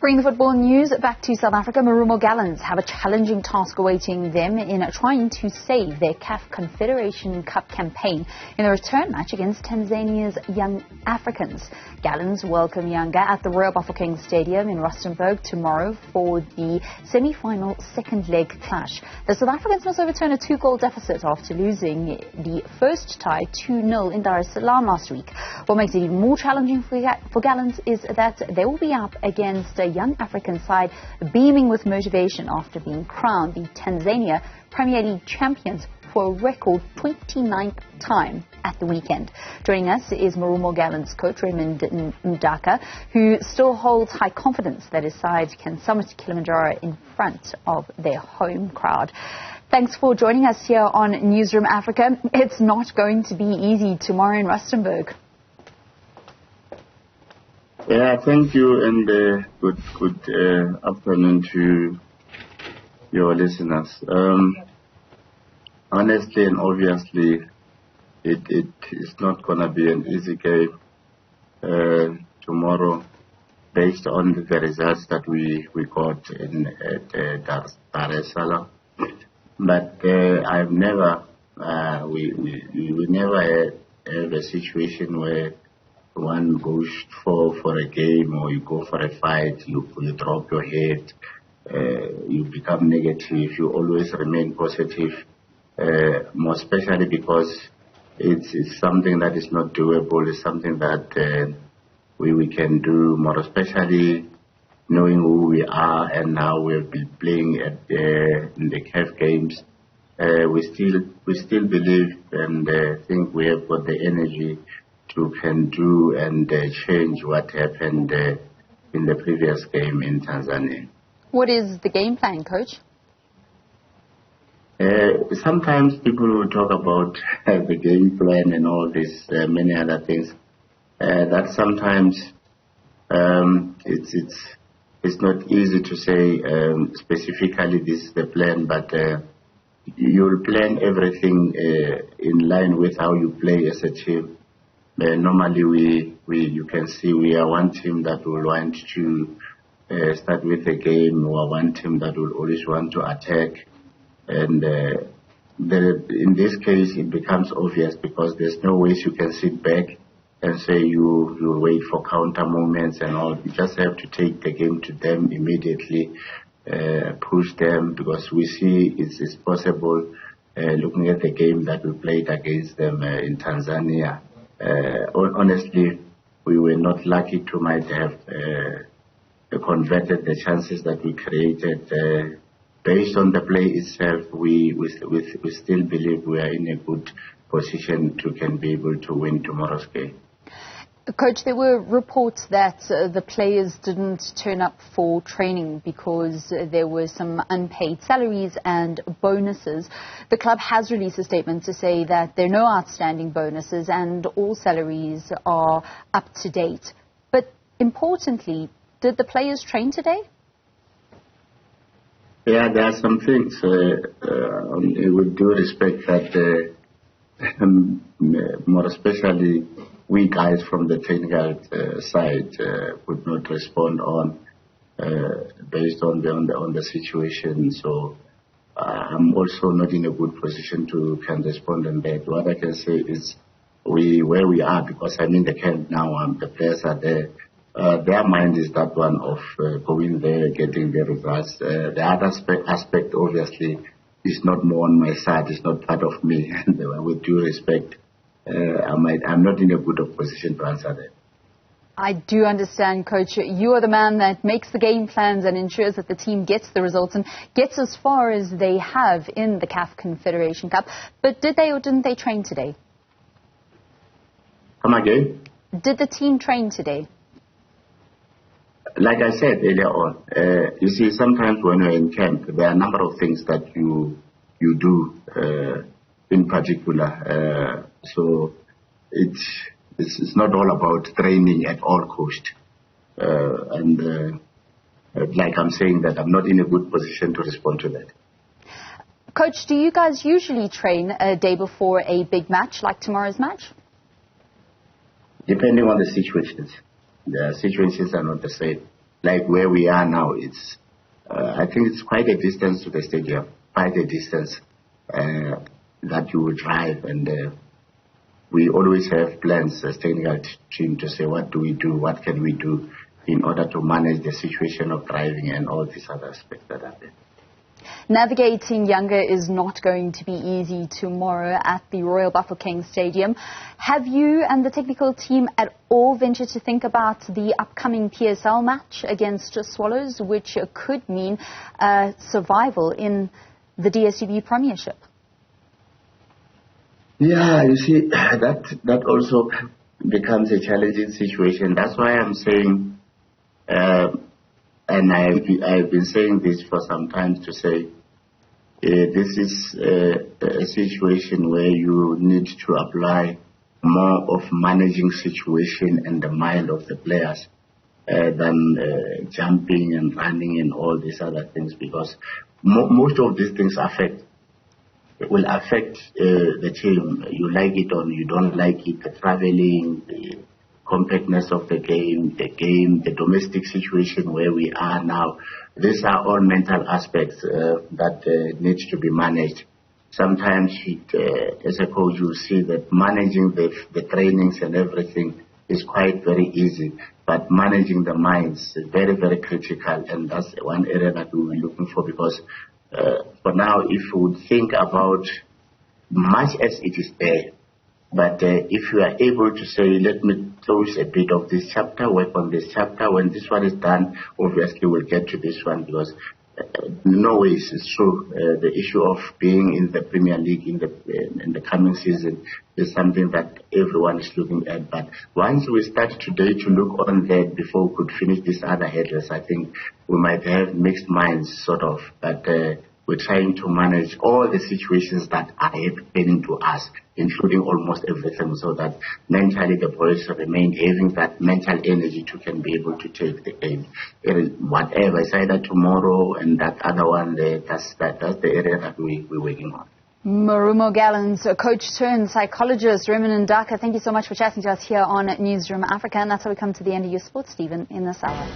Bring the football news back to South Africa. Marumo Gallants have a challenging task awaiting them in trying to save their CAF Confederations Cup campaign in the return match against Tanzania's Young Africans. Gallants welcome Yanga at the Royal Bafokeng Stadium in Rustenburg tomorrow for the semi-final second leg clash. The South Africans must overturn a 2-goal deficit after losing the first tie 2-0 in Salaam last week. What makes it even more challenging for Gallants is that they will be up against a young African side beaming with motivation after being crowned the Tanzania Premier League champions for a record 29th time at the weekend. Joining us is Marumo Gallants coach Raymond Mdaka, who still holds high confidence that his side can summit Kilimanjaro in front of their home crowd. Thanks for joining us here on Newzroom Afrika. It's not going to be easy tomorrow in Rustenburg. Yeah, thank you, and good afternoon to your listeners. Honestly and obviously, it is not going to be an easy game tomorrow, based on the results that we got at Salaam. But I've never we never have a situation where one goes for a game, or you go for a fight, you drop your head, you become negative, you always remain positive, more especially because it's something that is not doable, it's something that we can do, more especially knowing who we are and how we'll be playing in the CAF games. We still believe and think we have got the energy to can do and change what happened in the previous game in Tanzania. What is the game plan, coach? Sometimes people will talk about the game plan and all this, many other things. That sometimes it's not easy to say specifically this is the plan, but you'll plan everything in line with how you play as a team. Normally, you can see we are one team that will want to start with the game, or one team that will always want to attack. And in this case, it becomes obvious because there's no way you can sit back and say you'll wait for counter movements and all. You just have to take the game to them immediately, push them, because we see it's possible. Looking at the game that we played against them in Tanzania, honestly, we were not lucky to might have converted the chances that we created. Based on the play itself, we still believe we are in a good position to can be able to win tomorrow's game. Coach, there were reports that the players didn't turn up for training because there were some unpaid salaries and bonuses. The club has released a statement to say that there are no outstanding bonuses and all salaries are up to date. But importantly, did the players train today? Yeah, there are some things, with due respect, that more especially we guys from the technical side could not respond on based on the situation. So I'm also not in a good position to can respond on that. What I can say is where we are, because I'm in the camp now, the players are there. Their mind is that one of going there, getting the results. The other aspect, obviously, is not more on my side. It's not part of me. And with due respect, I'm not in a good position to answer that. I do understand, Coach. You are the man that makes the game plans and ensures that the team gets the results and gets as far as they have in the CAF Confederation Cup. But did they or didn't they train today? Come again? Did the team train today? Like I said earlier on, you see, sometimes when you're in camp, there are a number of things that you do in particular. So it's not all about training at all cost. Like I'm saying that, I'm not in a good position to respond to that. Coach, do you guys usually train a day before a big match like tomorrow's match? Depending on the situations. The situations are not the same. like where we are now, it's I think it's quite a distance to the stadium, quite a distance that you will drive, and we always have plans as technical team to say what do we do, what can we do in order to manage the situation of driving and all these other aspects that happen. Navigating Yanga is not going to be easy tomorrow at the Royal Bafokeng Stadium. Have you and the technical team at all ventured to think about the upcoming PSL match against Swallows, which could mean survival in the DStv Premiership? Yeah, you see, that also becomes a challenging situation. That's why I'm saying, and I've been saying this for some time, to say this is a situation where you need to apply more of managing situation and the mind of the players than jumping and running and all these other things, because most of these things will affect the team. You like it or you don't like it, the traveling, the compactness of the game, the domestic situation where we are now. These are all mental aspects that need to be managed. Sometimes as a coach, you see that managing the trainings and everything is quite very easy, but managing the minds is very, very critical, and that's one area that we were looking for, because for now, if we would think about much as it is there, but if you are able to say, let me close a bit of this chapter, work on this chapter, when this one is done, obviously we'll get to this one, because no ways it's true. The issue of being in the Premier League in the coming season is something that everyone is looking at. But once we start today to look on that before we could finish this other headless, I think we might have mixed minds, sort of. But we're trying to manage all the situations that are happening to us, including almost everything, so that mentally the boys remain having that mental energy to can be able to take the game. Whatever, it's either tomorrow and that other one there, that's the area that we're working on. Marumo Gallants, a coach turned psychologist, Raymond Mdaka, thank you so much for chatting to us here on Newzroom Afrika, and that's how we come to the end of your sports, Stephen, in this hour.